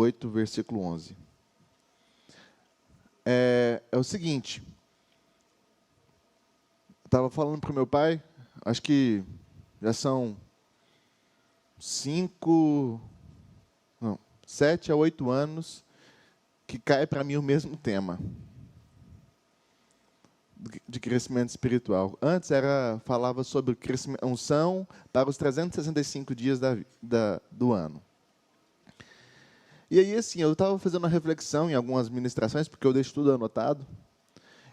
8, versículo 11. É o seguinte, eu estava falando para o meu pai, acho que já são 7 a 8 anos que cai para mim o mesmo tema de crescimento espiritual. Antes falava sobre unção para os 365 dias do ano. E aí, assim, eu estava fazendo uma reflexão em algumas ministrações, porque eu deixo tudo anotado.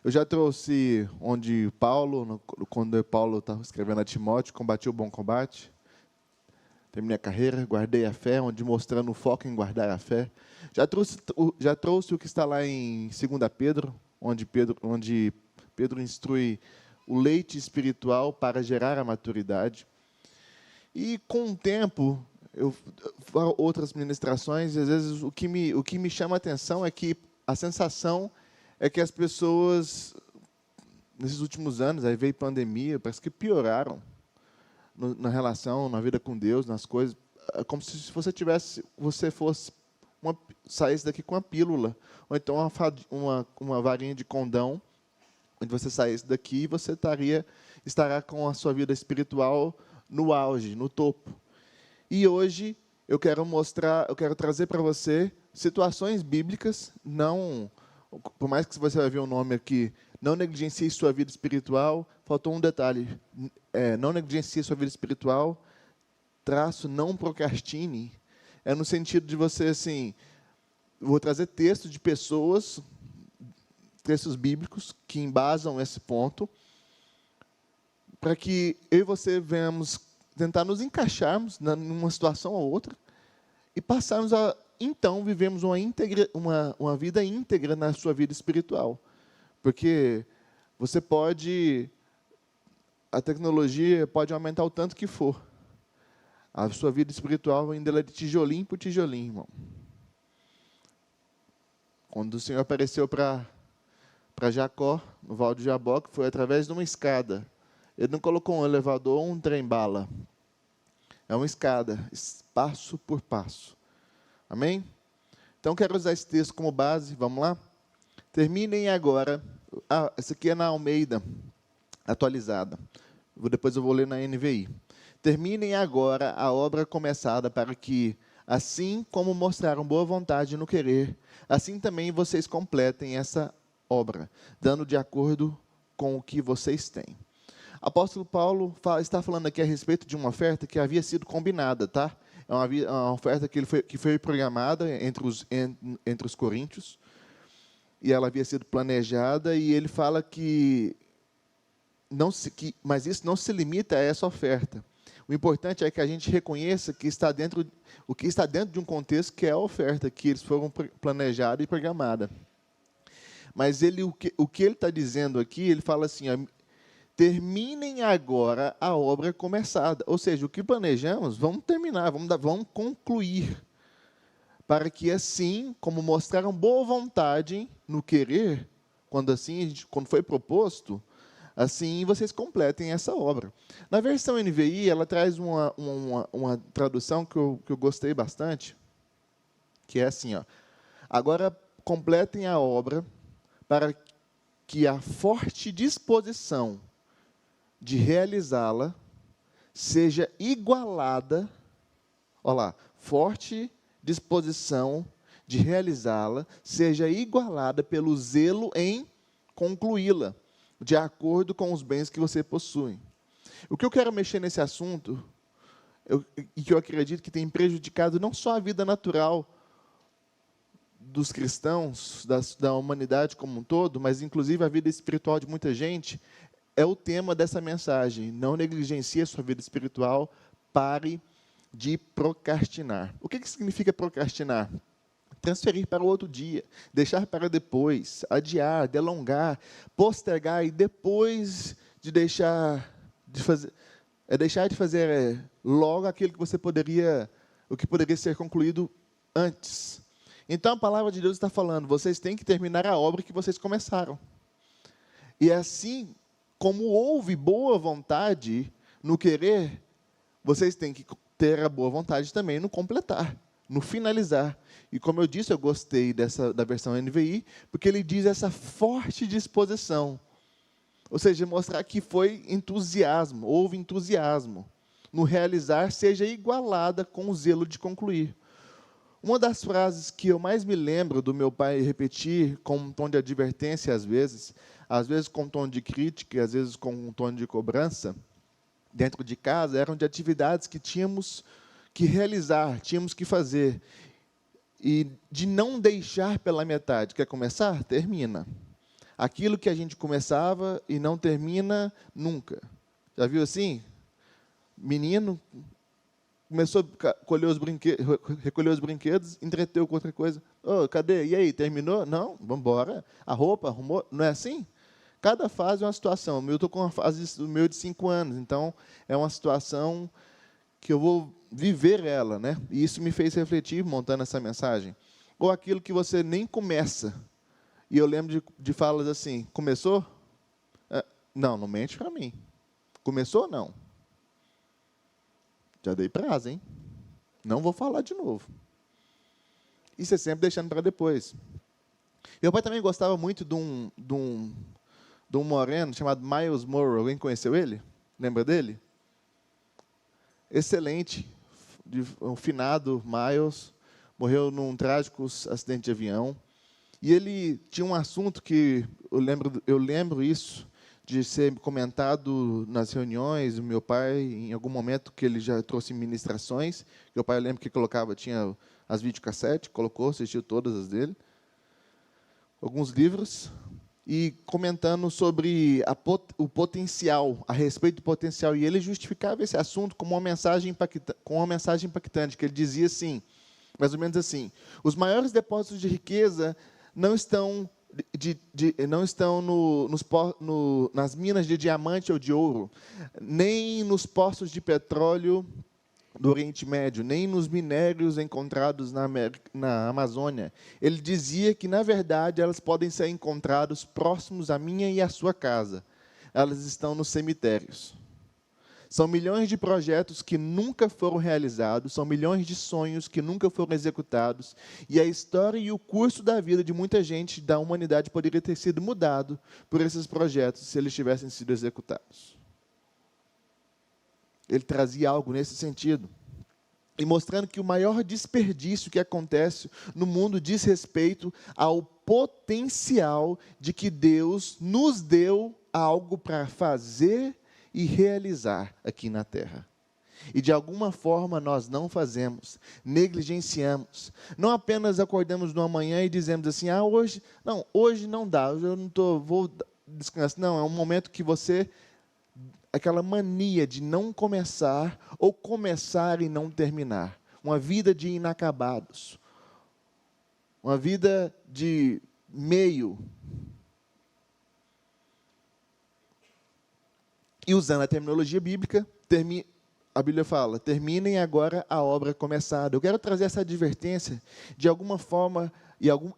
Eu já trouxe onde Paulo, quando Paulo estava escrevendo a Timóteo, combati o bom combate, terminei a carreira, guardei a fé, onde mostrando o foco em guardar a fé. Já trouxe o que está lá em 2 Pedro, onde Pedro instrui o leite espiritual para gerar a maturidade. E com o tempo, outras ministrações, às vezes o que me chama a atenção é que a sensação é que as pessoas, nesses últimos anos, aí veio pandemia, parece que pioraram na relação, na vida com Deus, nas coisas. É como se você saísse daqui com uma pílula, ou então uma varinha de condão, onde você saísse daqui e você estará com a sua vida espiritual no auge, no topo. E hoje eu quero trazer para você situações bíblicas, por mais que você vai ver o nome aqui, não negligencie sua vida espiritual, faltou um detalhe, não negligencie sua vida espiritual, não procrastine, no sentido de você, assim, vou trazer textos de pessoas, textos bíblicos que embasam esse ponto, para que eu e você venhamos tentar nos encaixarmos numa situação ou outra e passarmos então, vivemos uma vida íntegra na sua vida espiritual. Porque a tecnologia pode aumentar o tanto que for. A sua vida espiritual ainda é de tijolinho por tijolinho, irmão. Quando o Senhor apareceu para Jacó, no Val de Jaboque, foi através de uma escada. Ele não colocou um elevador ou um trem-bala. É uma escada, passo por passo. Amém? Então, quero usar esse texto como base. Vamos lá? Terminem agora. Essa aqui é na Almeida, atualizada. Depois eu vou ler na NVI. Terminem agora a obra começada, para que, assim como mostraram boa vontade no querer, assim também vocês completem essa obra, dando de acordo com o que vocês têm. Apóstolo Paulo está falando aqui a respeito de uma oferta que havia sido combinada, tá? É uma oferta que foi programada entre os coríntios, e ela havia sido planejada, e ele fala mas isso não se limita a essa oferta. O importante é que a gente reconheça que o que está dentro de um contexto que é a oferta, que eles foram planejada e programada. Mas o que ele está dizendo aqui, ele fala assim, terminem agora a obra começada. Ou seja, o que planejamos, vamos terminar, vamos concluir. Para que assim, como mostraram boa vontade no querer, quando foi proposto, assim vocês completem essa obra. Na versão NVI, ela traz uma tradução que eu gostei bastante, que é assim, agora completem a obra para que a forte disposição de realizá-la seja igualada, olha lá, forte disposição de realizá-la seja igualada pelo zelo em concluí-la, de acordo com os bens que você possui. O que eu quero mexer nesse assunto, e que eu acredito que tem prejudicado não só a vida natural dos cristãos, da humanidade como um todo, mas inclusive a vida espiritual de muita gente, é o tema dessa mensagem. Não negligencie a sua vida espiritual, pare de procrastinar. O que significa procrastinar? Transferir para o outro dia, deixar para depois, adiar, delongar, postergar, e depois de deixar de fazer logo aquilo que o que poderia ser concluído antes. Então a palavra de Deus está falando, vocês têm que terminar a obra que vocês começaram. E assim como houve boa vontade no querer, vocês têm que ter a boa vontade também no completar, no finalizar. E como eu disse, eu gostei da versão NVI, porque ele diz essa forte disposição. Ou seja, mostrar que foi entusiasmo, houve entusiasmo. No realizar, seja igualada com o zelo de concluir. Uma das frases que eu mais me lembro do meu pai repetir com um tom de advertência, às vezes com um tom de crítica, às vezes com um tom de cobrança, dentro de casa, eram de atividades que tínhamos que realizar, tínhamos que fazer. E de não deixar pela metade. Quer começar? Termina. Aquilo que a gente começava e não termina nunca. Já viu assim? Menino começou a recolher os brinquedos, entreteu com outra coisa. Oh, cadê? E aí, terminou? Não, vamos embora. A roupa, arrumou? Não é assim? Cada fase é uma situação. Eu estou com uma fase do meu de 5 anos, então é uma situação que eu vou viver ela, né? E isso me fez refletir, montando essa mensagem. Ou aquilo que você nem começa. E eu lembro de falas assim, começou? Não, não mente para mim. Começou ou não? Já dei prazo, hein? Não vou falar de novo. E você sempre deixando para depois. Meu pai também gostava muito de um moreno chamado Miles Monroe. Alguém conheceu ele? Lembra dele? Excelente. O finado Miles morreu num trágico acidente de avião. E ele tinha um assunto que eu lembro isso de ser comentado nas reuniões. O meu pai, em algum momento que ele já trouxe ministrações, meu pai, eu lembro que tinha as videocassetes, colocou, assistiu todas as dele, alguns livros, e comentando sobre o potencial, a respeito do potencial. E ele justificava esse assunto com uma mensagem impactante, que ele dizia assim, mais ou menos assim: os maiores depósitos de riqueza não estão nas minas de diamante ou de ouro, nem nos poços de petróleo do Oriente Médio, nem nos minérios encontrados na Amazônia. Ele dizia que, na verdade, elas podem ser encontradas próximos à minha e à sua casa. Elas estão nos cemitérios. São milhões de projetos que nunca foram realizados, são milhões de sonhos que nunca foram executados, e a história e o curso da vida de muita gente da humanidade poderia ter sido mudado por esses projetos se eles tivessem sido executados. Ele trazia algo nesse sentido, e mostrando que o maior desperdício que acontece no mundo diz respeito ao potencial de que Deus nos deu algo para fazer e realizar aqui na terra. E de alguma forma nós não fazemos, negligenciamos. Não apenas acordamos numa manhã e dizemos assim, hoje não dá, eu não vou descansar. Não, é um momento que aquela mania de não começar, ou começar e não terminar. Uma vida de inacabados. Uma vida de meio. E usando a terminologia bíblica, a Bíblia fala, terminem agora a obra começada. Eu quero trazer essa advertência de alguma forma,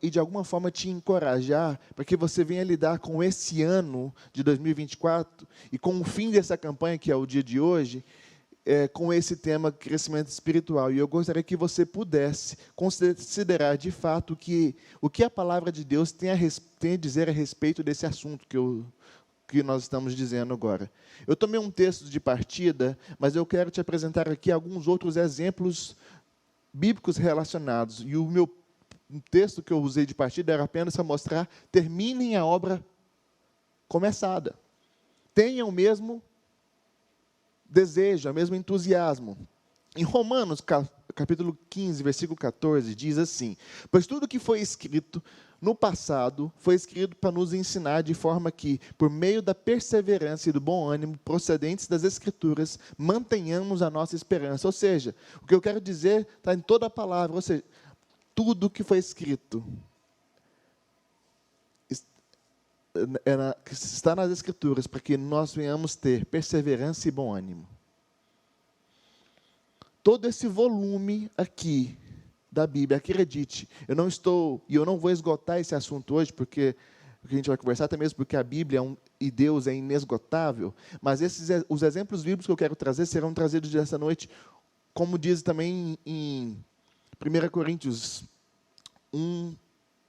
e de alguma forma te encorajar, para que você venha lidar com esse ano de 2024, e com o fim dessa campanha, que é o dia de hoje, com esse tema crescimento espiritual. E eu gostaria que você pudesse considerar, de fato, o que a palavra de Deus tem a dizer a respeito desse assunto que nós estamos dizendo agora. Eu tomei um texto de partida, mas eu quero te apresentar aqui alguns outros exemplos bíblicos relacionados. E o texto que eu usei de partida era apenas para mostrar: terminem a obra começada. Tenham o mesmo desejo, o mesmo entusiasmo. Em Romanos, capítulo 15, versículo 14, diz assim: pois tudo que foi escrito no passado foi escrito para nos ensinar, de forma que, por meio da perseverança e do bom ânimo procedentes das Escrituras, mantenhamos a nossa esperança. Ou seja, o que eu quero dizer está em toda a palavra. Ou seja, tudo que foi escrito está nas Escrituras, para que nós venhamos ter perseverança e bom ânimo. Todo esse volume aqui da Bíblia, acredite, eu não vou esgotar esse assunto hoje, porque a gente vai conversar, até mesmo porque a Bíblia e Deus é inesgotável, mas os exemplos bíblicos que eu quero trazer serão trazidos nessa noite, como diz também em 1 Coríntios 1,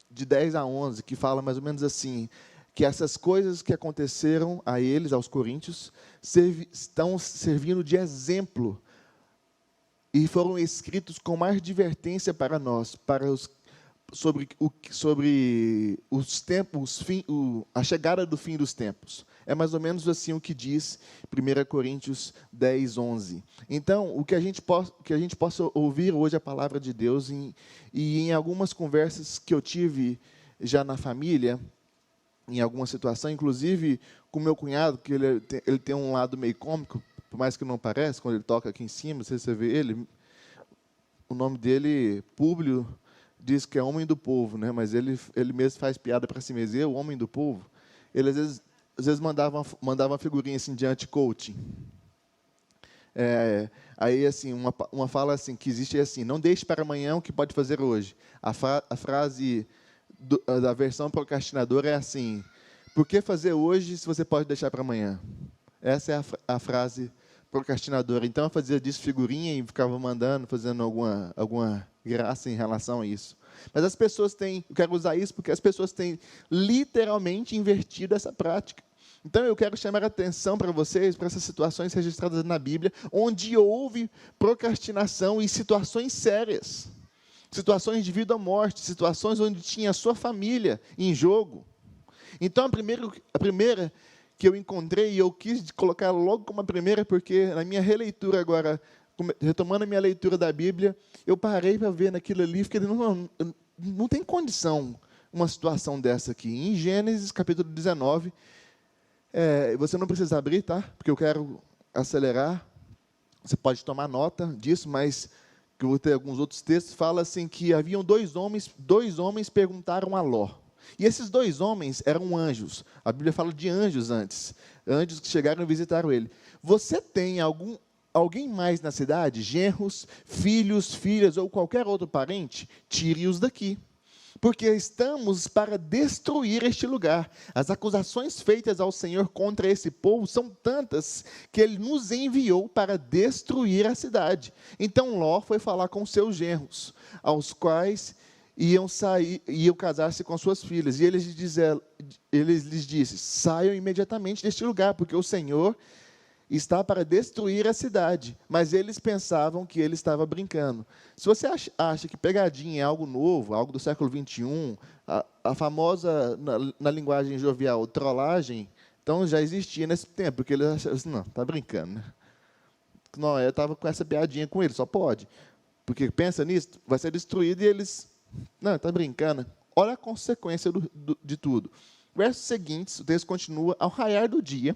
de 10 a 11, que fala mais ou menos assim, que essas coisas que aconteceram a eles, aos coríntios, estão servindo de exemplo e foram escritos com mais advertência para nós, sobre os tempos, a chegada do fim dos tempos. É mais ou menos assim o que diz 1 Coríntios 10, 11. Então, que a gente possa ouvir hoje a palavra de Deus, e em algumas conversas que eu tive já na família, em alguma situação, inclusive com meu cunhado, que ele tem um lado meio cômico, por mais que não pareça, quando ele toca aqui em cima, não sei se você vê ele, o nome dele, Públio, diz que é homem do povo, né? Mas ele mesmo faz piada para si mesmo, o homem do povo. Ele às vezes mandava uma figurinha assim de anti-coaching. Aí assim, uma fala assim que existe assim: não deixe para amanhã o que pode fazer hoje. A frase da versão procrastinadora é assim: por que fazer hoje se você pode deixar para amanhã? Essa é a frase procrastinadora. Então eu fazia disso figurinha e ficava fazendo alguma graça em relação a isso. Mas as pessoas eu quero usar isso porque as pessoas têm literalmente invertido essa prática. Então eu quero chamar a atenção para vocês, para essas situações registradas na Bíblia, onde houve procrastinação e situações sérias. Situações de vida ou morte, situações onde tinha a sua família em jogo. Então a primeira que eu encontrei, e eu quis colocar logo como a primeira, porque na minha releitura agora, retomando a minha leitura da Bíblia, eu parei para ver naquilo ali e fiquei, não tem condição uma situação dessa aqui. Em Gênesis, capítulo 19, você não precisa abrir, tá? Porque eu quero acelerar. Você pode tomar nota disso, mas que eu vou ter alguns outros textos. Fala assim que haviam dois homens perguntaram a Ló. E esses dois homens eram anjos. A Bíblia fala de anjos antes. Anjos que chegaram e visitaram ele. Você tem alguém mais na cidade? Genros, filhos, filhas ou qualquer outro parente? Tire-os daqui. Porque estamos para destruir este lugar. As acusações feitas ao Senhor contra esse povo são tantas que Ele nos enviou para destruir a cidade. Então Ló foi falar com seus genros, aos quais iam casar-se com suas filhas. E eles lhes disse: saiam imediatamente deste lugar, porque o Senhor está para destruir a cidade. Mas eles pensavam que ele estava brincando. Se você acha que pegadinha é algo novo, algo do século XXI, a famosa, na linguagem jovial, trollagem, então já existia nesse tempo, porque eles achavam assim, não, está brincando, né? Noé estava com essa piadinha com ele, só pode. Porque pensa nisso, vai ser destruído e eles... Não, está brincando. Olha a consequência de tudo. Versos seguintes, o texto continua: ao raiar do dia,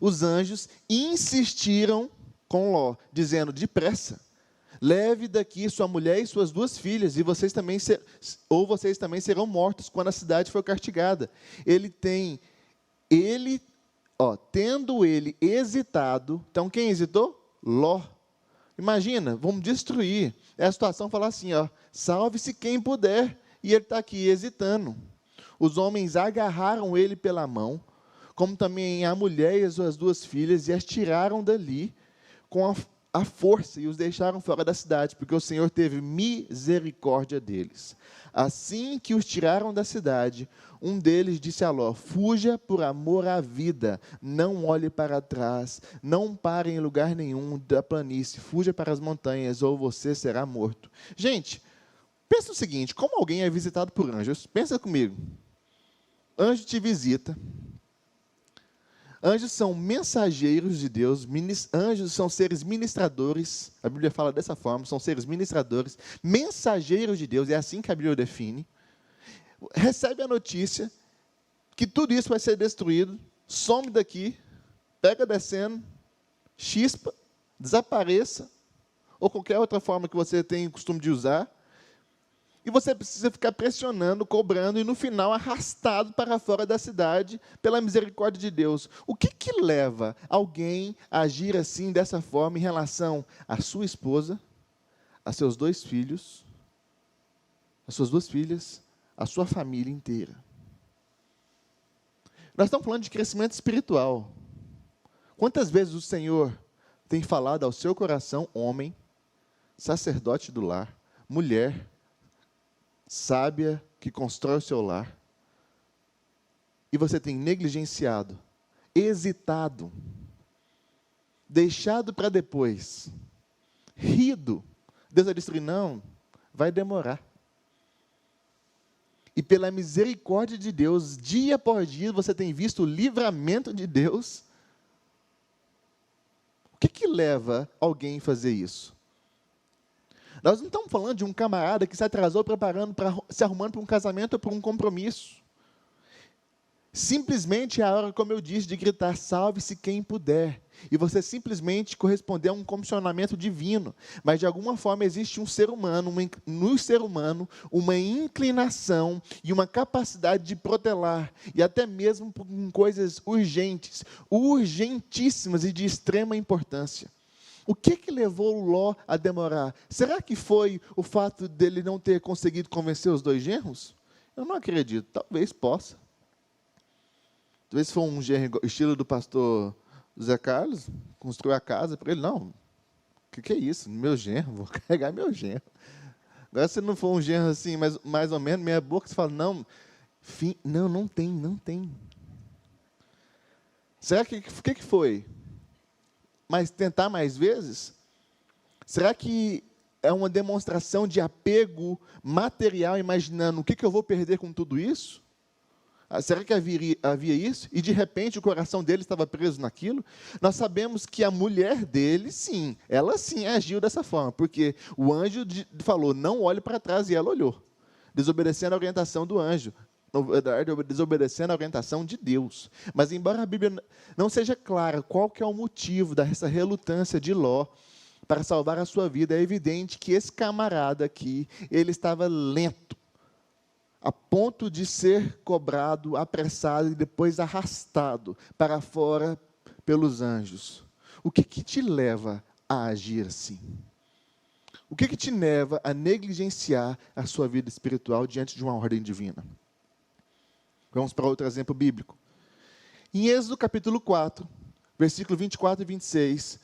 os anjos insistiram com Ló, dizendo: depressa, leve daqui sua mulher e suas duas filhas, e vocês também serão mortos quando a cidade for castigada. Tendo ele hesitado, então quem hesitou? Ló. Imagina, vamos destruir. A situação fala assim, salve-se quem puder, e ele está aqui hesitando. Os homens agarraram ele pela mão, como também a mulher e as suas duas filhas, e as tiraram dali com a força, e os deixaram fora da cidade, porque o Senhor teve misericórdia deles. Assim que os tiraram da cidade, um deles disse a Ló: fuja por amor à vida, não olhe para trás, não pare em lugar nenhum da planície, fuja para as montanhas, ou você será morto. Gente, pensa o seguinte: como alguém é visitado por anjos? Pensa comigo. Anjo te visita. Anjos são mensageiros de Deus, anjos são seres ministradores, a Bíblia fala dessa forma, são seres ministradores, mensageiros de Deus, é assim que a Bíblia define. Recebe a notícia que tudo isso vai ser destruído, some daqui, pega descendo, chispa, desapareça, ou qualquer outra forma que você tem o costume de usar, e você precisa ficar pressionando, cobrando, e no final arrastado para fora da cidade pela misericórdia de Deus. O que leva alguém a agir assim, dessa forma, em relação à sua esposa, a seus dois filhos, as suas duas filhas, a sua família inteira? Nós estamos falando de crescimento espiritual. Quantas vezes o Senhor tem falado ao seu coração, homem, sacerdote do lar, mulher sábia que constrói o seu lar, e você tem negligenciado, hesitado, deixado para depois, rido, Deus vai destruir, não, vai demorar. E pela misericórdia de Deus, dia após dia, você tem visto o livramento de Deus. O que leva alguém a fazer isso? Nós não estamos falando de um camarada que se atrasou se arrumando para um casamento ou para um compromisso. Simplesmente é a hora, como eu disse, de gritar, salve-se quem puder. E você simplesmente corresponder a um comissionamento divino. Mas, de alguma forma, existe no ser humano, uma inclinação e uma capacidade de protelar. E até mesmo com coisas urgentes, urgentíssimas e de extrema importância. O que levou Ló a demorar? Será que foi o fato dele não ter conseguido convencer os 2 genros? Eu não acredito. Talvez possa. Talvez se for um genro estilo do pastor José Carlos, construiu a casa para ele. Não, o que é isso? Meu genro, vou carregar meu genro. Agora, se não for um genro assim, mais ou menos, meia boca, você fala, não, não tem. Será que foi? Mas tentar mais vezes? Será que é uma demonstração de apego material, imaginando o que eu vou perder com tudo isso? Será que havia isso? E de repente o coração dele estava preso naquilo? Nós sabemos que a mulher dele, sim, ela sim agiu dessa forma, porque o anjo falou, não olhe para trás, e ela olhou, desobedecendo a orientação do anjo, na verdade, desobedecendo a orientação de Deus. Mas embora a Bíblia não seja clara qual que é o motivo dessa relutância de Ló para salvar a sua vida, é evidente que esse camarada aqui, ele estava lento, a ponto de ser cobrado, apressado e depois arrastado para fora pelos anjos. O que te leva a agir assim? O que te leva a negligenciar a sua vida espiritual diante de uma ordem divina? Vamos para outro exemplo bíblico. Em Êxodo capítulo 4, versículo 24 e 26,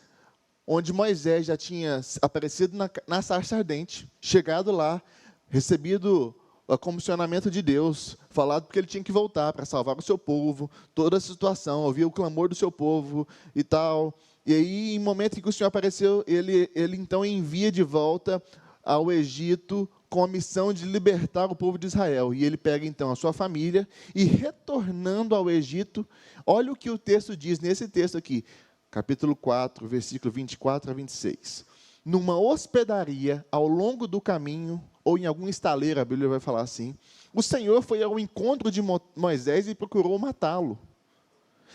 onde Moisés já tinha aparecido na sarça ardente, chegado lá, recebido o comissionamento de Deus, falado porque ele tinha que voltar para salvar o seu povo, toda a situação, ouvir o clamor do seu povo e tal. E aí, em momento em que o Senhor apareceu, ele então envia de volta ao Egito com a missão de libertar o povo de Israel. E ele pega então a sua família e, retornando ao Egito, olha o que o texto diz nesse texto aqui, capítulo 4, versículo 24 a 26. Numa hospedaria, ao longo do caminho, ou em algum estaleiro, a Bíblia vai falar assim, o Senhor foi ao encontro de Moisés e procurou matá-lo.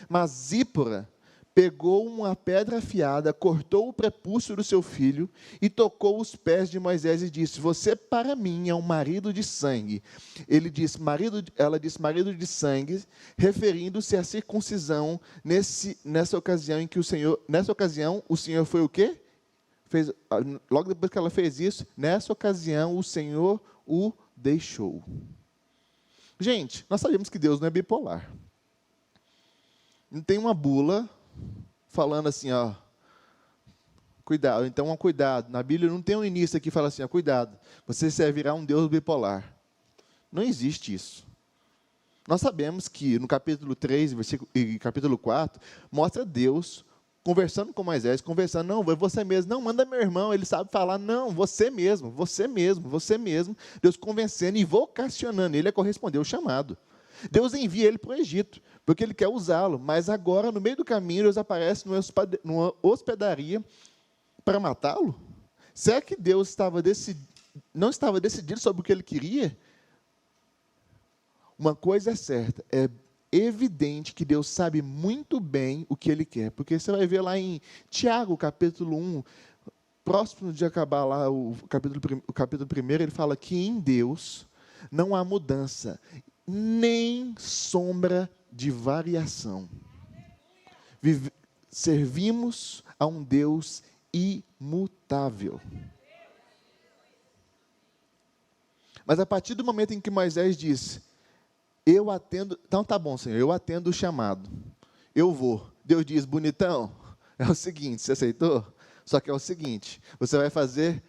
Mas Zípora pegou uma pedra afiada, cortou o prepúcio do seu filho e tocou os pés de Moisés e disse, você para mim é um marido de sangue. Ela disse marido de sangue, referindo-se à circuncisão nessa ocasião em que o Senhor foi o quê? Logo depois que ela fez isso, nessa ocasião o Senhor o deixou. Gente, nós sabemos que Deus não é bipolar. Não tem uma bula falando assim, ó, cuidado, então cuidado. Na Bíblia não tem um início aqui que fala assim, ó, cuidado, você servirá um Deus bipolar. Não existe isso. Nós sabemos que no capítulo 3 e capítulo 4, mostra Deus conversando com Moisés, não, você mesmo, não, manda meu irmão, ele sabe falar, não, você mesmo, Deus convencendo e vocacionando ele a corresponder ao chamado. Deus envia ele para o Egito, porque ele quer usá-lo, mas agora, no meio do caminho, Deus aparece numa hospedaria para matá-lo? Será que Deus não estava decidido sobre o que ele queria? Uma coisa é certa, é evidente que Deus sabe muito bem o que Ele quer, porque você vai ver lá em Tiago, capítulo 1, próximo de acabar lá o capítulo 1, ele fala que em Deus não há mudança, nem sombra de variação. Servimos a um Deus imutável. Mas a partir do momento em que Moisés disse, eu atendo, então tá bom, Senhor, eu atendo o chamado, eu vou. Deus diz, bonitão, é o seguinte, você aceitou? Só que é o seguinte, você vai fazer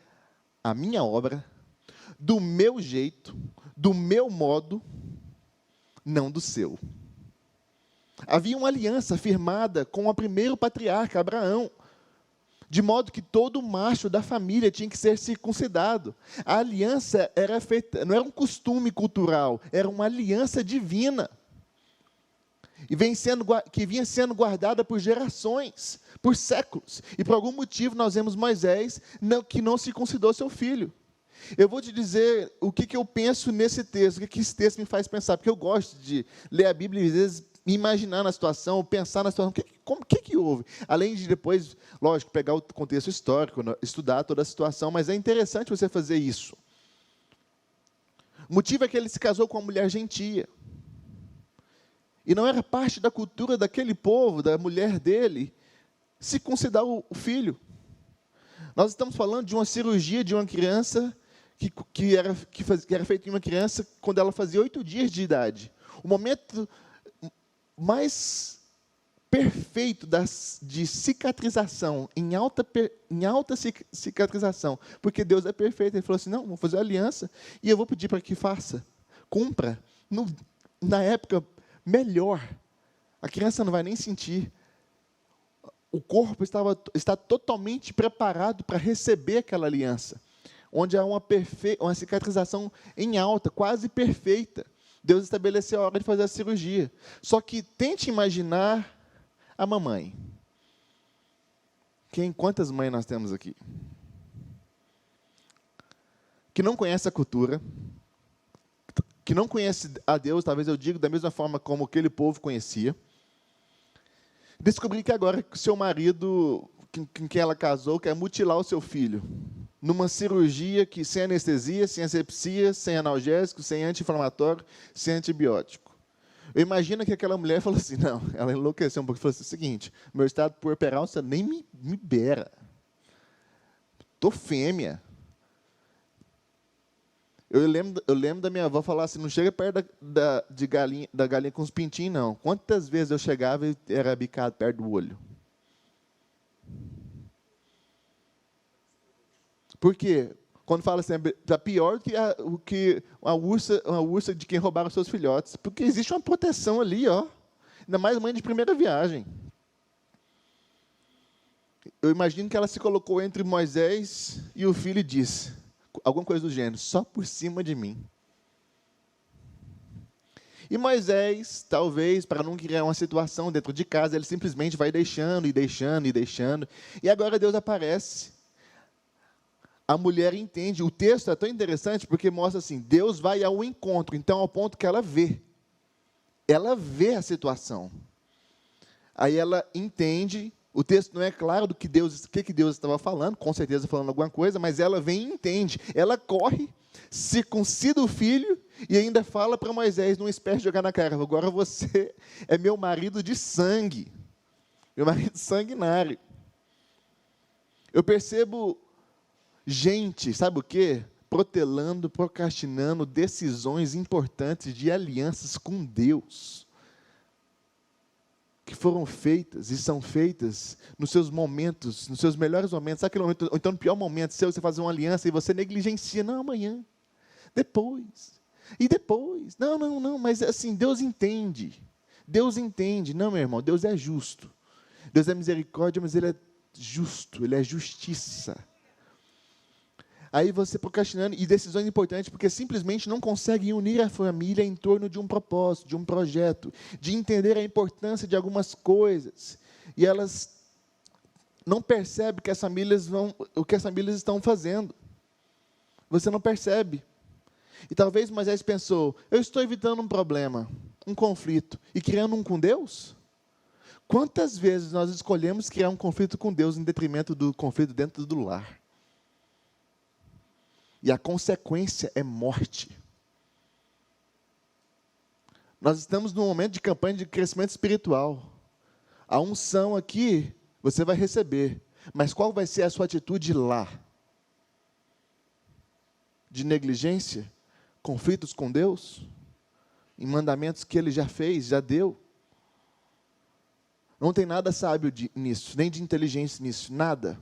a minha obra do meu jeito, do meu modo, não do seu. Havia uma aliança firmada com o primeiro patriarca, Abraão, de modo que todo macho da família tinha que ser circuncidado. A aliança era feita, não era um costume cultural, era uma aliança divina. E que vinha sendo guardada por gerações, por séculos. E por algum motivo nós vemos Moisés que não circuncidou seu filho. Eu vou te dizer o que eu penso nesse texto, o que esse texto me faz pensar, porque eu gosto de ler a Bíblia e às vezes me imaginar na situação, pensar na situação, o que houve? Além de depois, lógico, pegar o contexto histórico, estudar toda a situação, mas é interessante você fazer isso. O motivo é que ele se casou com uma mulher gentia. E não era parte da cultura daquele povo, da mulher dele, circuncidar o filho. Nós estamos falando de uma cirurgia de uma criança que era feita em uma criança quando ela fazia 8 dias de idade. O momento mais perfeito de cicatrização, em alta cicatrização, porque Deus é perfeito. Ele falou assim, não, vou fazer uma aliança e eu vou pedir para que faça, cumpra. Na época, melhor. A criança não vai nem sentir. O corpo está totalmente preparado para receber aquela aliança, onde há uma cicatrização em alta, quase perfeita. Deus estabeleceu a hora de fazer a cirurgia. Só que tente imaginar a mamãe. Quantas mães nós temos aqui? Que não conhece a cultura, que não conhece a Deus, talvez eu diga da mesma forma como aquele povo conhecia. Descobri que agora seu marido, com quem ela casou, quer mutilar o seu filho. Numa cirurgia que sem anestesia, sem asepsia, sem analgésico, sem anti-inflamatório, sem antibiótico. Eu imagino que aquela mulher falou assim, não, ela enlouqueceu um pouco, falou assim, o seguinte, meu estado puerperal, você nem me beira. Estou fêmea. Eu lembro da minha avó falar assim, não chega perto da galinha com os pintinhos, não. Quantas vezes eu chegava e era bicado perto do olho? Por quê? Quando fala assim, está pior do que uma ursa de quem roubaram os seus filhotes. Porque existe uma proteção ali, ó. Ainda mais mãe de primeira viagem. Eu imagino que ela se colocou entre Moisés e o filho e disse, alguma coisa do gênero, só por cima de mim. E Moisés, talvez, para não criar uma situação dentro de casa, ele simplesmente vai deixando e deixando e deixando. E agora Deus aparece. A mulher entende. O texto é tão interessante porque mostra assim, Deus vai ao encontro, então ao ponto que ela vê. Ela vê a situação. Aí ela entende, o texto não é claro do que Deus estava falando, com certeza falando alguma coisa, mas ela vem e entende. Ela corre, circuncida o filho e ainda fala para Moisés, numa espécie de jogar na cara, agora você é meu marido de sangue, meu marido sanguinário. Eu percebo gente, sabe o quê? Protelando, procrastinando decisões importantes de alianças com Deus, que foram feitas e são feitas nos seus momentos, nos seus melhores momentos, sabe aquele momento, ou então no pior momento seu, você fazer uma aliança e você negligencia, não, amanhã, depois, e depois, não, mas assim, Deus entende, não, meu irmão, Deus é justo, Deus é misericórdia, mas Ele é justo, Ele é justiça. Aí você procrastinando, e decisões importantes, porque simplesmente não conseguem unir a família em torno de um propósito, de um projeto, de entender a importância de algumas coisas. E elas não percebem o que as famílias estão fazendo. Você não percebe. E talvez Moisés pensou, eu estou evitando um problema, um conflito, e criando um com Deus? Quantas vezes nós escolhemos criar um conflito com Deus em detrimento do conflito dentro do lar? E a consequência é morte. Nós estamos num momento de campanha de crescimento espiritual. A unção aqui, você vai receber. Mas qual vai ser a sua atitude lá? De negligência? Conflitos com Deus? Em mandamentos que Ele já fez, já deu? Não tem nada sábio nisso, nem de inteligência nisso, nada.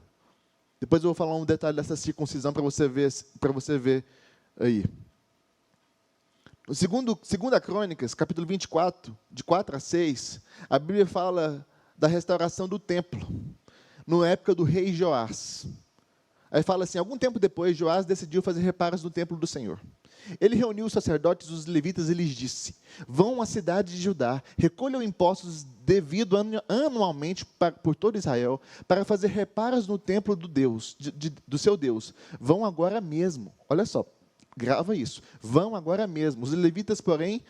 Depois eu vou falar um detalhe dessa circuncisão para você ver aí. No segunda Crônicas, capítulo 24, de 4 a 6, a Bíblia fala da restauração do templo, na época do rei Joás. Aí fala assim, algum tempo depois, Joás decidiu fazer reparos no templo do Senhor. Ele reuniu os sacerdotes e os levitas e lhes disse, vão à cidade de Judá, recolham impostos devidos anualmente por todo Israel, para fazer reparos no templo do Deus, do seu Deus. Vão agora mesmo. Olha só, grava isso. Vão agora mesmo. Os levitas, porém,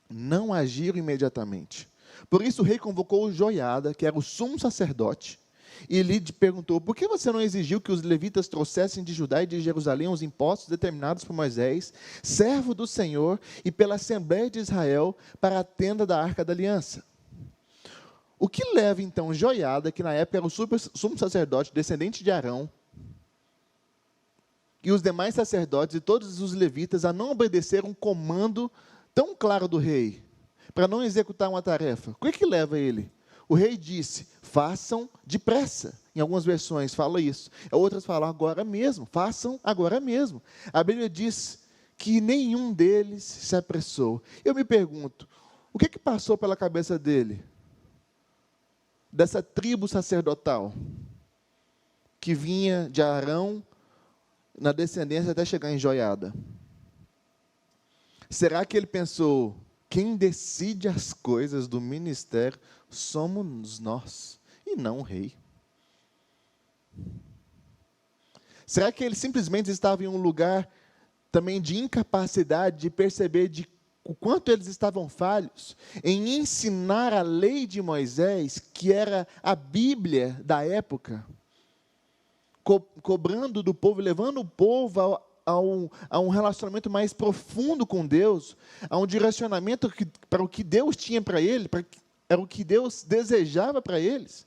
não agiram imediatamente. Por isso o rei convocou Joiada, que era o sumo sacerdote, e lhe perguntou, por que você não exigiu que os levitas trouxessem de Judá e de Jerusalém os impostos determinados por Moisés, servo do Senhor, e pela Assembleia de Israel, para a tenda da Arca da Aliança? O que leva, então, Joiada, que na época era o sumo sacerdote, descendente de Arão, e os demais sacerdotes e todos os levitas a não obedecer um comando tão claro do rei, para não executar uma tarefa? O que leva ele? O rei disse, façam depressa. Em algumas versões fala isso. Outras falam agora mesmo, façam agora mesmo. A Bíblia diz que nenhum deles se apressou. Eu me pergunto, o que passou pela cabeça dele? Dessa tribo sacerdotal, que vinha de Arão, na descendência até chegar em Joiada. Será que ele pensou, quem decide as coisas do ministério somos nós, e não o rei? Será que ele simplesmente estava em um lugar também de incapacidade de perceber o quanto eles estavam falhos em ensinar a lei de Moisés, que era a Bíblia da época, cobrando do povo, levando o povo a um relacionamento mais profundo com Deus, a um direcionamento para o que Deus tinha para ele, era o que Deus desejava para eles?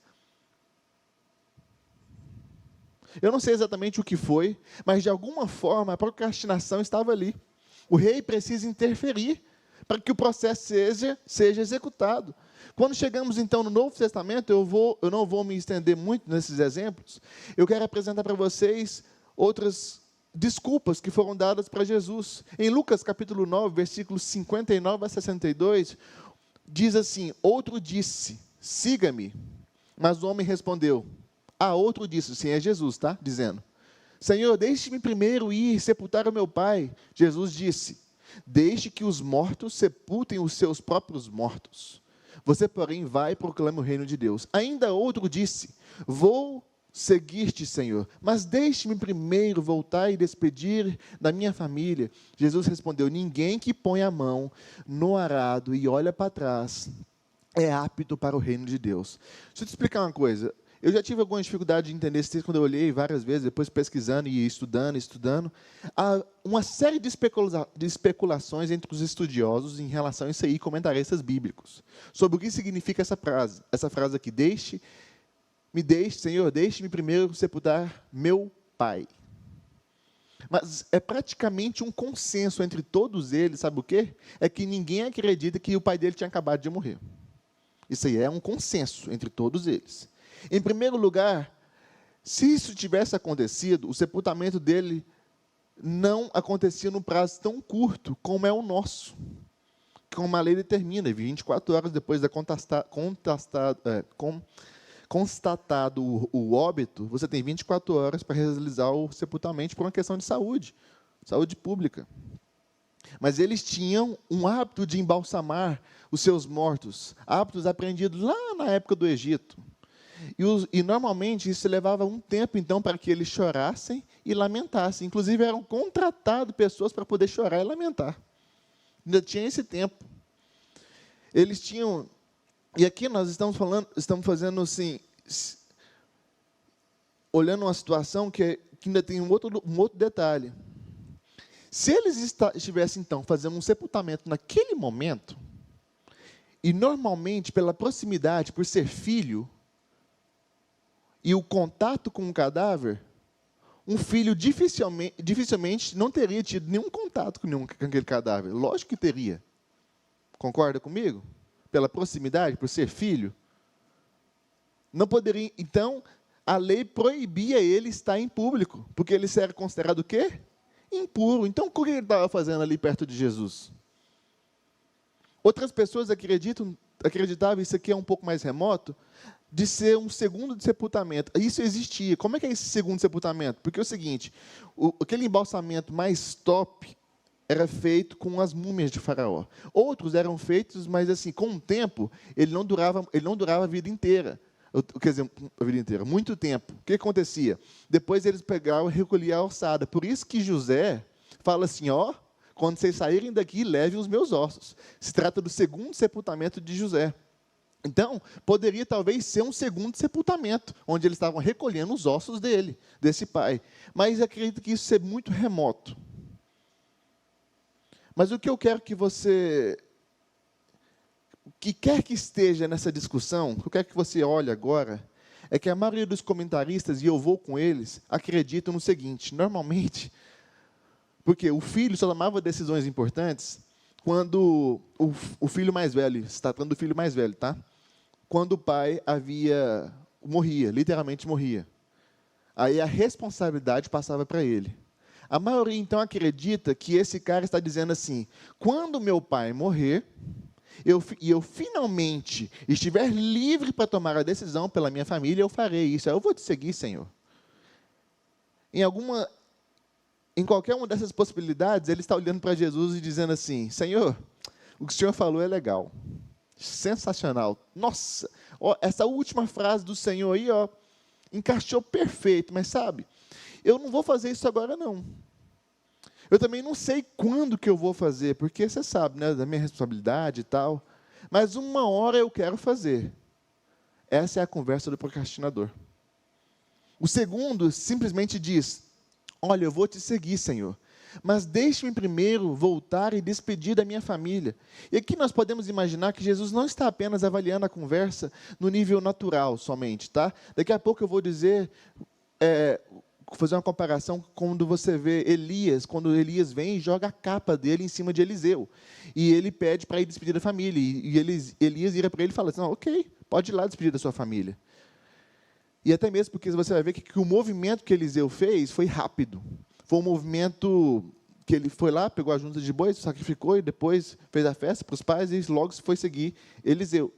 Eu não sei exatamente o que foi, mas de alguma forma a procrastinação estava ali. O rei precisa interferir para que o processo seja executado. Quando chegamos então no Novo Testamento, eu não vou me estender muito nesses exemplos, eu quero apresentar para vocês outras desculpas que foram dadas para Jesus. Em Lucas capítulo 9, versículos 59 a 62, diz assim, outro disse, siga-me. Mas o homem respondeu, outro disse, sim, é Jesus, tá? Dizendo, Senhor, deixe-me primeiro ir sepultar o meu pai. Jesus disse, deixe que os mortos sepultem os seus próprios mortos. Você, porém, vai e proclama o reino de Deus. Ainda outro disse, vou seguir-te, Senhor, mas deixe-me primeiro voltar e despedir da minha família. Jesus respondeu, ninguém que põe a mão no arado e olha para trás é apto para o reino de Deus. Deixa eu te explicar uma coisa. Eu já tive alguma dificuldade de entender esse texto quando eu olhei várias vezes, depois pesquisando e estudando. Há uma série de especulações entre os estudiosos em relação a isso aí, comentaristas bíblicos, sobre o que significa essa frase. Essa frase aqui, Senhor, deixe-me primeiro sepultar meu pai. Mas é praticamente um consenso entre todos eles, sabe o quê? É que ninguém acredita que o pai dele tinha acabado de morrer. Isso aí é um consenso entre todos eles. Em primeiro lugar, se isso tivesse acontecido, o sepultamento dele não acontecia num prazo tão curto como é o nosso, como a lei determina, 24 horas depois da constatado o óbito, você tem 24 horas para realizar o sepultamento por uma questão de saúde pública. Mas eles tinham um hábito de embalsamar os seus mortos, hábitos aprendidos lá na época do Egito. E normalmente isso levava um tempo, então, para que eles chorassem e lamentassem. Inclusive, eram contratadas pessoas para poder chorar e lamentar. Ainda tinha esse tempo. Eles tinham... E aqui nós estamos fazendo assim, olhando uma situação que ainda tem um outro detalhe. Se eles estivessem, então, fazendo um sepultamento naquele momento, e normalmente, pela proximidade, por ser filho, e o contato com o cadáver, um filho dificilmente não teria tido nenhum contato com aquele cadáver. Lógico que teria. Concorda comigo? Pela proximidade, por ser filho. Não poderia. Então, a lei proibia ele estar em público, porque ele era considerado o quê? impuro. Então, o que ele estava fazendo ali perto de Jesus? Outras pessoas acreditavam, isso aqui é um pouco mais remoto, de ser um segundo de sepultamento. Isso existia. Como é que é esse segundo sepultamento? Porque é o seguinte, aquele embalsamento mais top era feito com as múmias de Faraó. Outros eram feitos, mas assim, com o tempo, ele não durava a vida inteira. Quer dizer, a vida inteira, muito tempo. O que acontecia? Depois eles pegavam e recolhiam a ossada. Por isso que José fala assim, ó, quando vocês saírem daqui, levem os meus ossos. Se trata do segundo sepultamento de José. Então, poderia talvez ser um segundo sepultamento, onde eles estavam recolhendo os ossos dele, desse pai. Mas acredito que isso é muito remoto. Mas o que eu quero que você, que quer que esteja nessa discussão, o que eu quero que você olhe agora, é que a maioria dos comentaristas, e eu vou com eles, acreditam no seguinte, normalmente, porque o filho só tomava decisões importantes quando o filho mais velho, se tratando do filho mais velho, tá? Quando o pai morria, literalmente morria. Aí a responsabilidade passava para ele. A maioria, então, acredita que esse cara está dizendo assim, quando meu pai morrer, e eu finalmente estiver livre para tomar a decisão pela minha família, eu farei isso. Eu vou te seguir, Senhor. Em qualquer uma dessas possibilidades, ele está olhando para Jesus e dizendo assim, Senhor, o que o Senhor falou é legal. Sensacional. Nossa, ó, essa última frase do Senhor aí, ó, encaixou perfeito, mas sabe, eu não vou fazer isso agora não. Eu também não sei quando que eu vou fazer, porque você sabe, né, da minha responsabilidade e tal, mas uma hora eu quero fazer. Essa é a conversa do procrastinador. O segundo simplesmente diz, olha, eu vou te seguir, Senhor, mas deixe-me primeiro voltar e despedir da minha família. E aqui nós podemos imaginar que Jesus não está apenas avaliando a conversa no nível natural somente, tá? Daqui a pouco eu vou dizer, fazer uma comparação quando você vê Elias, quando Elias vem e joga a capa dele em cima de Eliseu. E ele pede para ir despedir da família. E Elias vira para ele e fala assim, ok, pode ir lá despedir da sua família. E até mesmo porque você vai ver que o movimento que Eliseu fez foi rápido. Foi um movimento que ele foi lá, pegou a junta de bois, sacrificou e depois fez a festa para os pais e logo foi seguir Eliseu.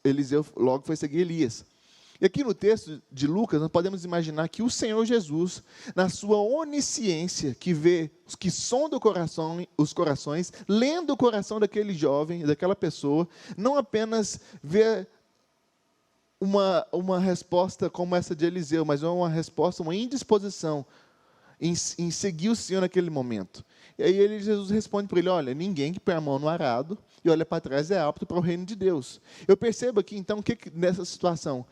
Eliseu logo foi seguir Elias. E aqui no texto de Lucas, nós podemos imaginar que o Senhor Jesus, na sua onisciência, que vê os que sonda os corações, lendo o coração daquele jovem, daquela pessoa, não apenas vê uma resposta como essa de Eliseu, mas uma resposta, uma indisposição em seguir o Senhor naquele momento. E aí Jesus responde para ele, olha, ninguém que põe a mão no arado e olha para trás é apto para o reino de Deus. Eu percebo aqui, então, que nessa situação,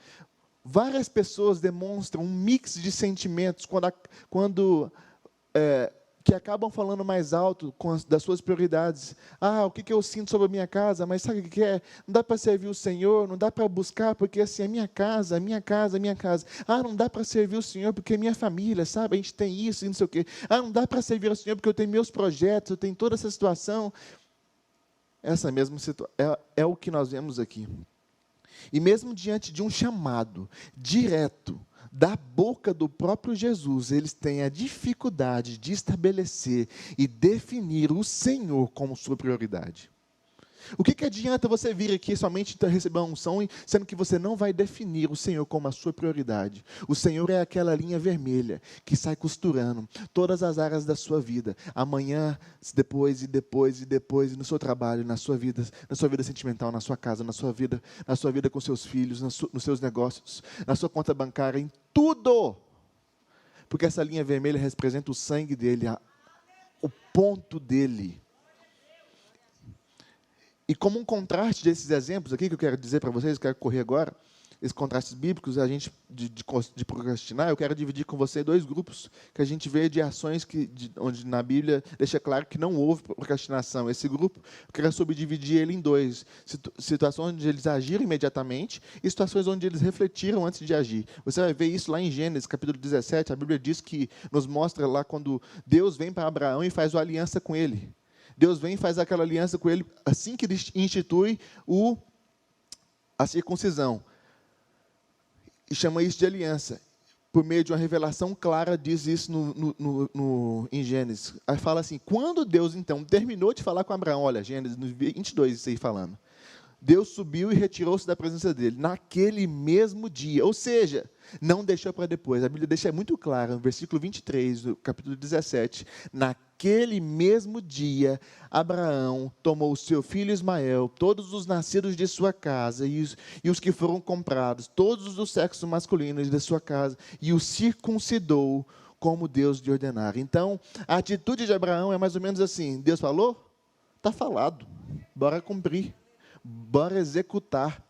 várias pessoas demonstram um mix de sentimentos que acabam falando mais alto das suas prioridades. Ah, o que eu sinto sobre a minha casa? Mas sabe o que é? Não dá para servir o Senhor, não dá para buscar, porque assim, é minha casa, minha casa, minha casa. Ah, não dá para servir o Senhor, porque é minha família, sabe? A gente tem isso e não sei o quê. Ah, não dá para servir o Senhor, porque eu tenho meus projetos, eu tenho toda essa situação. Essa mesma situação é o que nós vemos aqui. E mesmo diante de um chamado direto da boca do próprio Jesus, eles têm a dificuldade de estabelecer e definir o Senhor como sua prioridade. O que adianta você vir aqui somente receber uma unção, sendo que você não vai definir o Senhor como a sua prioridade? O Senhor é aquela linha vermelha que sai costurando todas as áreas da sua vida. Amanhã, depois, e no seu trabalho, na sua vida sentimental, na sua casa, na sua vida com seus filhos, nos seus negócios, na sua conta bancária, em tudo. Porque essa linha vermelha representa o sangue dele, o ponto dele. E como um contraste desses exemplos aqui que eu quero dizer para vocês, eu quero correr agora, esses contrastes bíblicos, a gente de procrastinar, eu quero dividir com você dois grupos que a gente vê de ações onde na Bíblia deixa claro que não houve procrastinação. Esse grupo, eu quero subdividir ele em dois. Situações onde eles agiram imediatamente e situações onde eles refletiram antes de agir. Você vai ver isso lá em Gênesis, capítulo 17, a Bíblia diz que nos mostra lá quando Deus vem para Abraão e faz uma aliança com ele. Deus vem e faz aquela aliança com ele assim que ele institui a circuncisão. E chama isso de aliança. por meio de uma revelação clara, diz isso em Gênesis. Aí fala assim, quando Deus, então, terminou de falar com Abraão, olha, Gênesis 22, isso aí falando, Deus subiu e retirou-se da presença dele, naquele mesmo dia, ou seja, não deixou para depois, a Bíblia deixa muito claro, no versículo 23, do capítulo 17, naquele mesmo dia, Abraão tomou o seu filho Ismael, todos os nascidos de sua casa, e os que foram comprados, todos do sexo masculino de sua casa, e os circuncidou, como Deus lhe ordenara. Então, a atitude de Abraão é mais ou menos assim, Deus falou? Está falado, bora cumprir. Bora executar.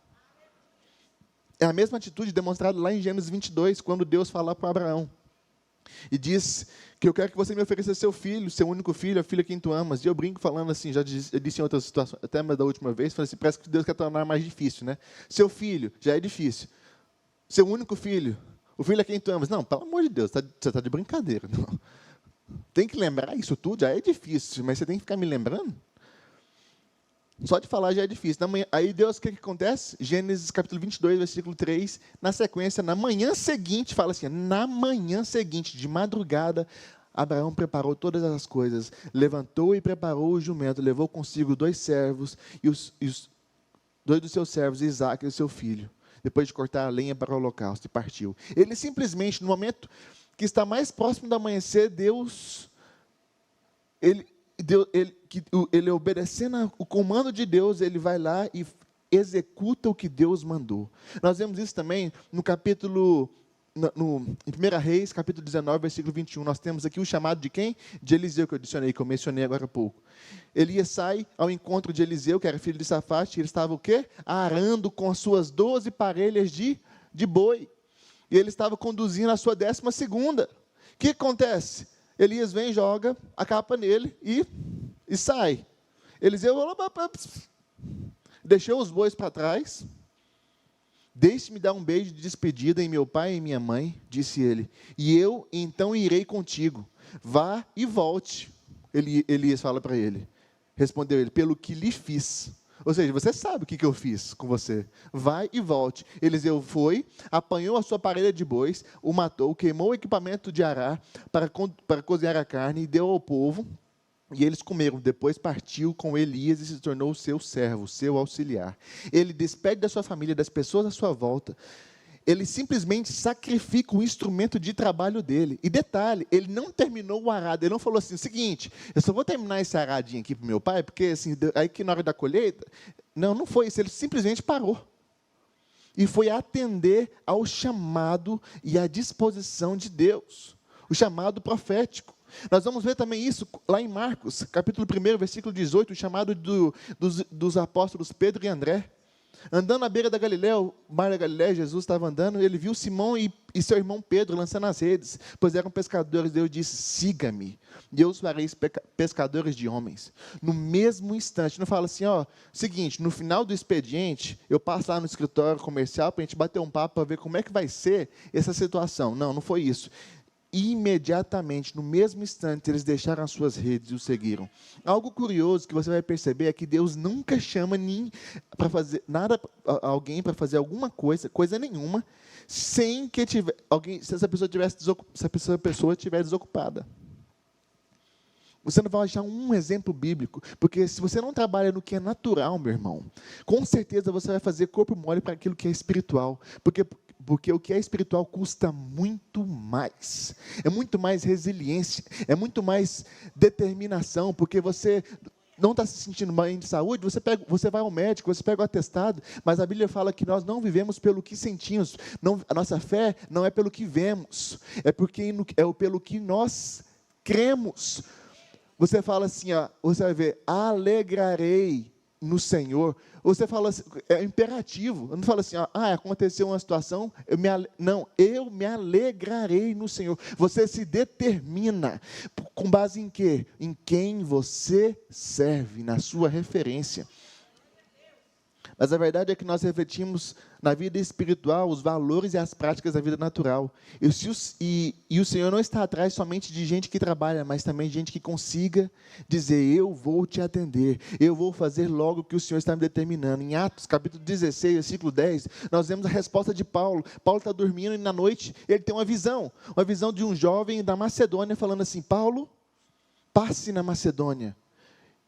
É a mesma atitude demonstrada lá em Gênesis 22, quando Deus fala para Abraão. E diz que eu quero que você me ofereça seu filho, seu único filho, a filha que tu amas. E eu brinco falando assim, já disse em outras situações, até da última vez, falei assim, parece que Deus quer tornar mais difícil, né? Seu filho, já é difícil. Seu único filho, o filho a quem tu amas. Não, pelo amor de Deus, você está de brincadeira. Não. Tem que lembrar isso tudo, já é difícil, mas você tem que ficar me lembrando? Só de falar já é difícil. Aí Deus, o que acontece? Gênesis capítulo 22, versículo 3, na sequência, na manhã seguinte, fala assim, na manhã seguinte, de madrugada, Abraão preparou todas as coisas, levantou e preparou o jumento, levou consigo 2 servos, e os 2 dos seus servos, Isaque e o seu filho, depois de cortar a lenha para o holocausto, e partiu. Ele simplesmente, no momento que está mais próximo do amanhecer, ele obedecendo o comando de Deus, ele vai lá e executa o que Deus mandou. Nós vemos isso também no capítulo, em 1 Reis, capítulo 19, versículo 21. Nós temos aqui o chamado de quem? De Eliseu, que eu mencionei agora há pouco. Elias sai ao encontro de Eliseu, que era filho de Safate, e ele estava o quê? Arando com as suas 12 parelhas de boi. E ele estava conduzindo a sua 12ª. O que acontece? Elias vem, joga a capa nele e sai. Eliseu deixou os bois para trás. Deixe-me dar um beijo de despedida em meu pai e minha mãe, disse ele. E eu então irei contigo. Vá e volte. Elias fala para ele. Respondeu ele, pelo que lhe fiz. Ou seja, você sabe o que eu fiz com você. Vai e volte. Eliseu foi, apanhou a sua parelha de bois, o matou, queimou o equipamento de arar para cozinhar a carne e deu ao povo. E eles comeram. Depois partiu com Elias e se tornou seu servo, seu auxiliar. Ele despede da sua família, das pessoas à sua volta. Ele simplesmente sacrifica o instrumento de trabalho dele. E detalhe, ele não terminou o arado. Ele não falou assim, seguinte, eu só vou terminar esse aradinho aqui para o meu pai, porque assim, aí que na hora da colheita... Não foi isso. Ele simplesmente parou. E foi atender ao chamado e à disposição de Deus. O chamado profético. Nós vamos ver também isso lá em Marcos, capítulo 1, versículo 18, o chamado dos apóstolos Pedro e André. Andando à beira da Galileia, o mar da Galileia, Jesus estava andando, ele viu Simão e seu irmão Pedro lançando as redes, pois eram pescadores. Deus disse, siga-me, e eu os farei pescadores de homens. No mesmo instante, não fala assim, seguinte, no final do expediente, eu passo lá no escritório comercial para a gente bater um papo, para ver como é que vai ser essa situação. Não foi isso. Imediatamente, no mesmo instante, eles deixaram as suas redes e o seguiram. Algo curioso que você vai perceber é que Deus nunca chama alguém para fazer alguma coisa nenhuma, sem que se essa pessoa estiver desocupada. Você não vai achar um exemplo bíblico, porque se você não trabalha no que é natural, meu irmão, com certeza você vai fazer corpo mole para aquilo que é espiritual, porque o que é espiritual custa muito mais, é muito mais resiliência, é muito mais determinação, porque você não está se sentindo bem de saúde, você vai ao médico, você pega o atestado, mas a Bíblia fala que nós não vivemos pelo que sentimos, a nossa fé não é pelo que vemos, é pelo que nós cremos. Você fala assim, você vai ver, alegrarei no Senhor. Você fala assim, é imperativo. Não fala assim, aconteceu uma situação, eu me alegrarei no Senhor. Você se determina, com base em quê? Em quem você serve, na sua referência. Mas a verdade é que nós refletimos na vida espiritual os valores e as práticas da vida natural. E o Senhor não está atrás somente de gente que trabalha, mas também de gente que consiga dizer: eu vou te atender, eu vou fazer logo o que o Senhor está me determinando. Em Atos, capítulo 16, versículo 10, nós vemos a resposta de Paulo. Paulo está dormindo e na noite ele tem uma visão de um jovem da Macedônia falando assim: Paulo, passe na Macedônia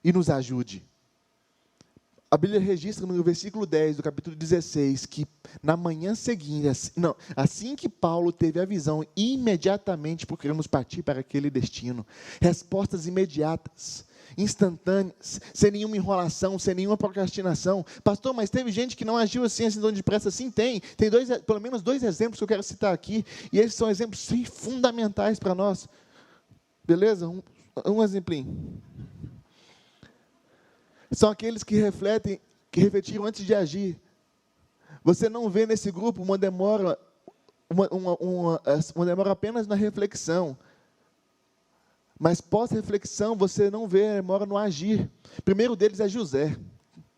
e nos ajude. A Bíblia registra no versículo 10 do capítulo 16 que na manhã seguinte, assim que Paulo teve a visão, imediatamente procuramos partir para aquele destino. Respostas imediatas, instantâneas, sem nenhuma enrolação, sem nenhuma procrastinação. Pastor, mas teve gente que não agiu assim tão depressa? Sim, tem pelo menos dois exemplos que eu quero citar aqui, e esses são exemplos sim, fundamentais para nós. Beleza? Um exemplinho. São aqueles que refletiram antes de agir. Você não vê nesse grupo uma demora apenas na reflexão. Mas pós-reflexão, você não vê demora no agir. O primeiro deles é José.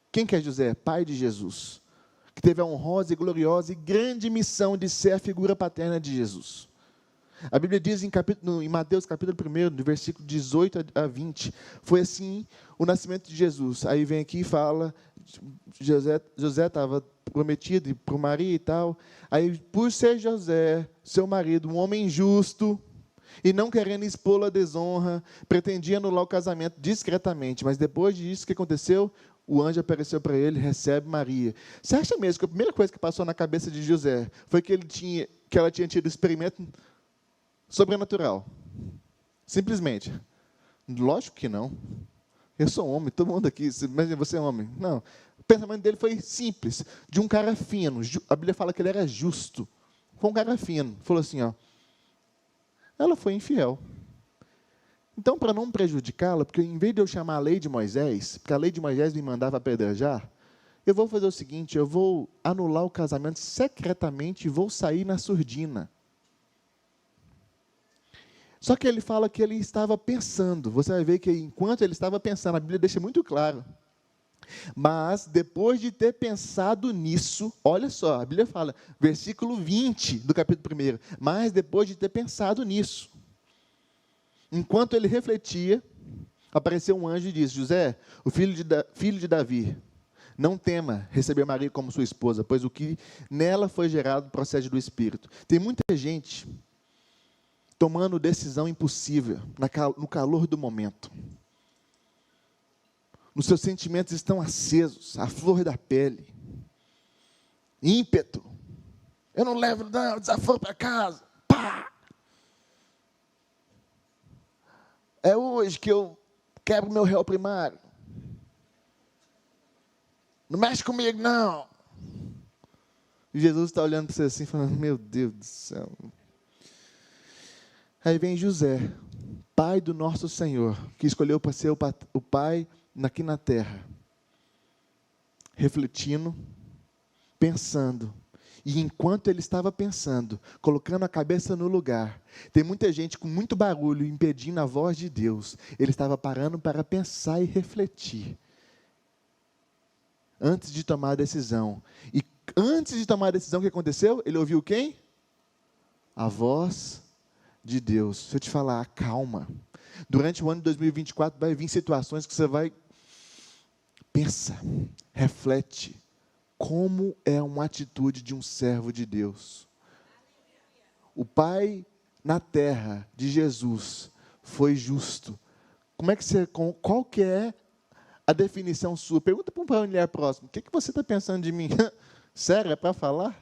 Quem que é José? Pai de Jesus. Que teve a honrosa e gloriosa e grande missão de ser a figura paterna de Jesus. A Bíblia diz em Mateus capítulo 1, do versículo 18 a 20, foi assim o nascimento de Jesus. Aí vem aqui e fala, José estava prometido por Maria e tal. Aí, por ser José, seu marido, um homem justo, e não querendo expô-lo à desonra, pretendia anular o casamento discretamente. Mas depois disso, o que aconteceu? O anjo apareceu para ele, recebe Maria. Você acha mesmo que a primeira coisa que passou na cabeça de José foi que ela tinha tido experimento sobrenatural? Simplesmente. Lógico que não. Eu sou homem, todo mundo aqui, mas você é homem. Não. O pensamento dele foi simples, de um cara fino. A Bíblia fala que ele era justo. Foi um cara fino. Falou assim, ela foi infiel. Então, para não prejudicá-la, porque em vez de eu chamar a lei de Moisés, porque a lei de Moisés me mandava apedrejar, eu vou fazer o seguinte, eu vou anular o casamento secretamente e vou sair na surdina. Só que ele fala que ele estava pensando. Você vai ver que enquanto ele estava pensando, a Bíblia deixa muito claro. Mas, depois de ter pensado nisso, olha só, a Bíblia fala, versículo 20 do capítulo 1. Mas, depois de ter pensado nisso, enquanto ele refletia, apareceu um anjo e disse: José, o filho de Davi, não tema receber Maria como sua esposa, pois o que nela foi gerado procede do Espírito. Tem muita gente tomando decisão impossível, no calor do momento. Os seus sentimentos estão acesos, à flor da pele. Ímpeto. Eu não levo desaforo para casa. Pá! É hoje que eu quebro meu réu primário. Não mexe comigo, não. E Jesus está olhando para você assim, falando: meu Deus do céu. Aí vem José, pai do nosso Senhor, que escolheu para ser o pai aqui na terra, refletindo, pensando. E enquanto ele estava pensando, colocando a cabeça no lugar, tem muita gente com muito barulho impedindo a voz de Deus. Ele estava parando para pensar e refletir antes de tomar a decisão. E antes de tomar a decisão, o que aconteceu? Ele ouviu quem? A voz de Deus. Se eu te falar, calma. Durante o ano de 2024 vai vir situações que você vai pensa, reflete como é uma atitude de um servo de Deus. O Pai na terra de Jesus foi justo. Qual que é a definição sua? Pergunta para um familiar próximo: o que você está pensando de mim? Sério, é para falar?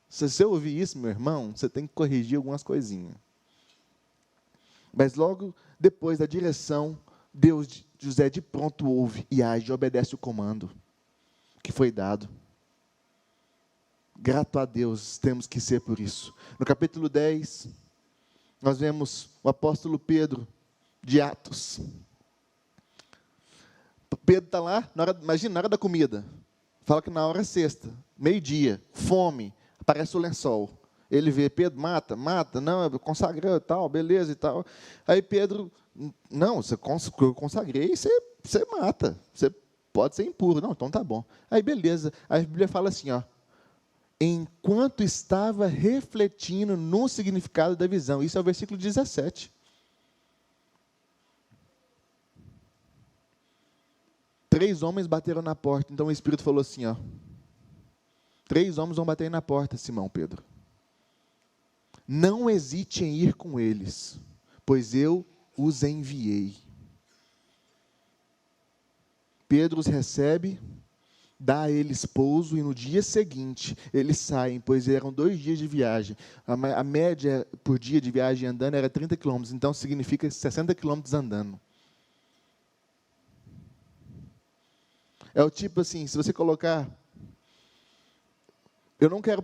Se você ouvir isso, meu irmão, você tem que corrigir algumas coisinhas. Mas logo depois da direção, José de pronto ouve e age, obedece o comando que foi dado. Grato a Deus, temos que ser por isso. No capítulo 10, nós vemos o apóstolo Pedro, de Atos. Pedro está lá, imagina, na hora da comida. Fala que na hora sexta, meio-dia, fome. Aparece o lençol. Ele vê: Pedro, mata, não, consagrou e tal, beleza e tal. Aí Pedro: não, eu consagrei, você mata. Você Pode ser impuro. Não, então tá bom. Aí, beleza. Aí a Bíblia fala assim, ó. Enquanto estava refletindo no significado da visão. Isso é o versículo 17. Três homens bateram na porta. Então o Espírito falou assim, ó. 3 homens vão bater na porta, Simão Pedro. Não hesite em ir com eles, pois eu os enviei. Pedro os recebe, dá a eles pouso, e no dia seguinte eles saem, pois eram 2 dias de viagem. A média por dia de viagem andando era 30 quilômetros, então significa 60 quilômetros andando. É o tipo assim, se você colocar... Eu não quero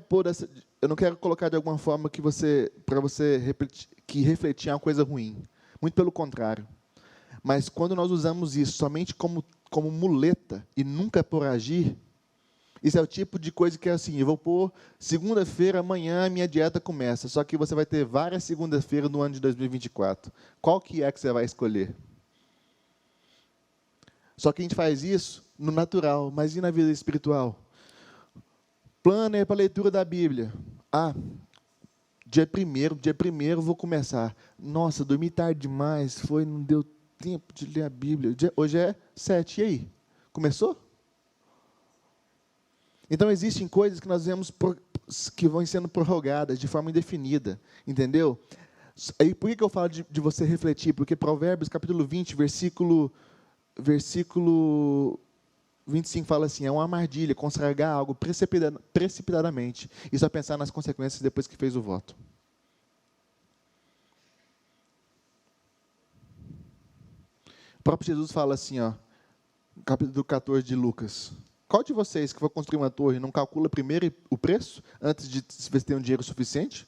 colocar de alguma forma para você refletir é uma coisa ruim. Muito pelo contrário. Mas quando nós usamos isso somente como muleta e nunca por agir, isso é o tipo de coisa que é assim, eu vou pôr segunda-feira, amanhã a minha dieta começa, só que você vai ter várias segunda-feiras no ano de 2024. Qual que é que você vai escolher? Só que a gente faz isso no natural, mas e na vida espiritual? Plano é para a leitura da Bíblia. Dia primeiro vou começar. Nossa, dormi tarde demais, não deu tempo de ler a Bíblia. Hoje é 7, e aí? Começou? Então, existem coisas que nós vemos que vão sendo prorrogadas de forma indefinida, entendeu? E por que eu falo de você refletir? Porque Provérbios, capítulo 20, versículo 25 fala assim, é uma armadilha consagrar algo precipitadamente e só pensar nas consequências depois que fez o voto. O próprio Jesus fala assim, ó, capítulo 14 de Lucas. Qual de vocês que for construir uma torre não calcula primeiro o preço antes de ver se tem um dinheiro suficiente?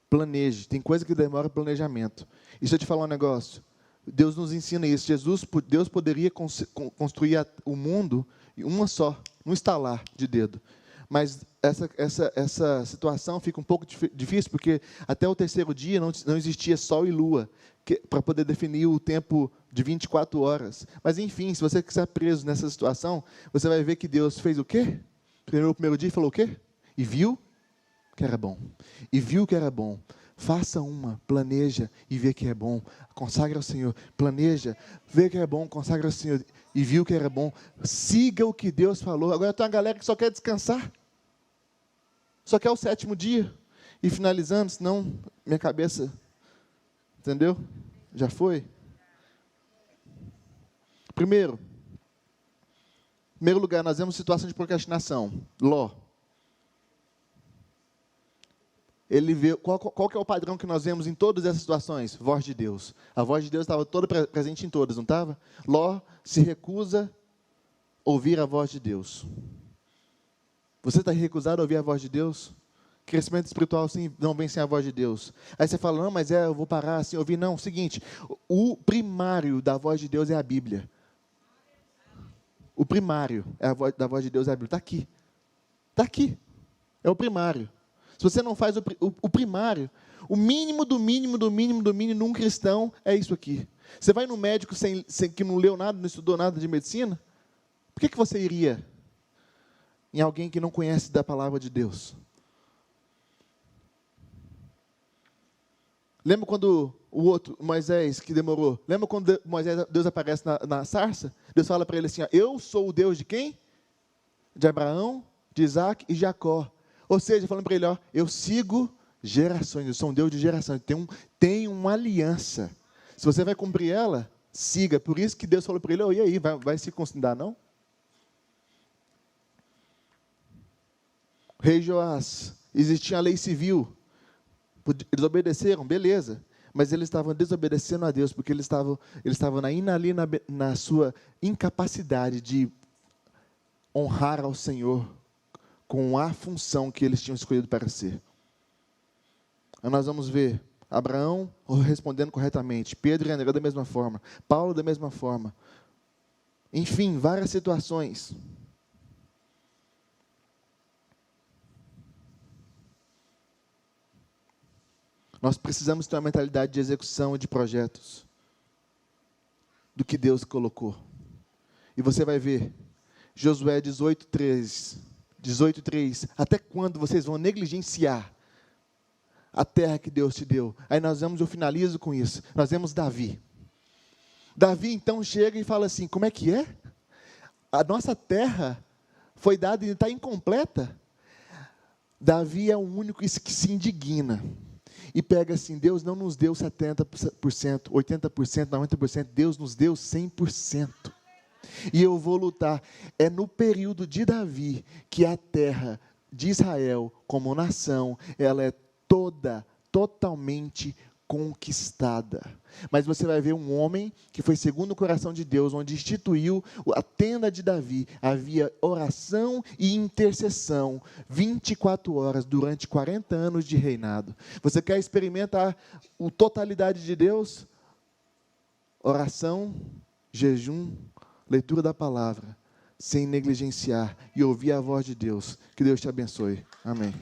Planeje. Tem coisa que demora planejamento. E se eu te falar um negócio, Deus nos ensina isso. Deus poderia construir o mundo em uma só, num estalar de dedo. Mas essa situação fica um pouco difícil, porque até o terceiro dia não existia sol e lua para poder definir o tempo de 24 horas. Mas, enfim, se você está preso nessa situação, você vai ver que Deus fez o quê? No primeiro dia falou o quê? E viu que era bom. E viu que era bom. Faça planeja e vê que é bom. Consagra ao Senhor. Planeja, vê que é bom, consagra ao Senhor. E viu que era bom. Siga o que Deus falou. Agora tem uma galera que só quer descansar. Só quer o 7º dia. E finalizando, senão minha cabeça... Entendeu? Já foi? Primeiro lugar, nós vemos situação de procrastinação. Ló. Ele vê, qual que é o padrão que nós vemos em todas essas situações? Voz de Deus. A voz de Deus estava toda presente em todas, não estava? Ló se recusa a ouvir a voz de Deus. Você está recusado a ouvir a voz de Deus? Crescimento espiritual sim, não vem sem a voz de Deus. Aí você fala, não, mas eu vou parar assim, ouvir. Não, seguinte, o primário da voz de Deus é a Bíblia. O primário da voz de Deus é a Bíblia. Está aqui. Está aqui. É o primário. Se você não faz o primário, o mínimo do mínimo do mínimo do mínimo num cristão é isso aqui. Você vai no médico que não leu nada, não estudou nada de medicina? Por que você iria em alguém que não conhece da palavra de Deus? Lembra quando o outro, Moisés, que demorou? Lembra quando Deus aparece na sarça? Deus fala para ele assim, ó, eu sou o Deus de quem? De Abraão, de Isaac e Jacó. Ou seja, falando para ele, ó, eu sigo gerações, eu sou um Deus de gerações, tem uma aliança. Se você vai cumprir ela, siga. Por isso que Deus falou para ele, e aí, vai se considerar não? Rei Joás, existia a lei civil, eles obedeceram, beleza, mas eles estavam desobedecendo a Deus, porque eles estavam ali na sua incapacidade de honrar ao Senhor com a função que eles tinham escolhido para ser. Aí nós vamos ver Abraão respondendo corretamente, Pedro e André da mesma forma, Paulo da mesma forma. Enfim, várias situações. Nós precisamos ter uma mentalidade de execução de projetos. do que Deus colocou. E você vai ver, Josué 18:3, até quando vocês vão negligenciar a terra que Deus te deu? Aí eu finalizo com isso. Nós vemos Davi. Davi então chega e fala assim: como é que é? A nossa terra foi dada e está incompleta. Davi é o único que se indigna e pega assim: Deus não nos deu 70%, 80%, 90%, Deus nos deu 100%. E eu vou lutar. É no período de Davi que a terra de Israel, como nação, ela é totalmente conquistada. Mas você vai ver um homem que foi segundo o coração de Deus, onde instituiu a tenda de Davi. Havia oração e intercessão 24 horas durante 40 anos de reinado. Você quer experimentar a totalidade de Deus? Oração, jejum, leitura da palavra, sem negligenciar e ouvir a voz de Deus. Que Deus te abençoe. Amém.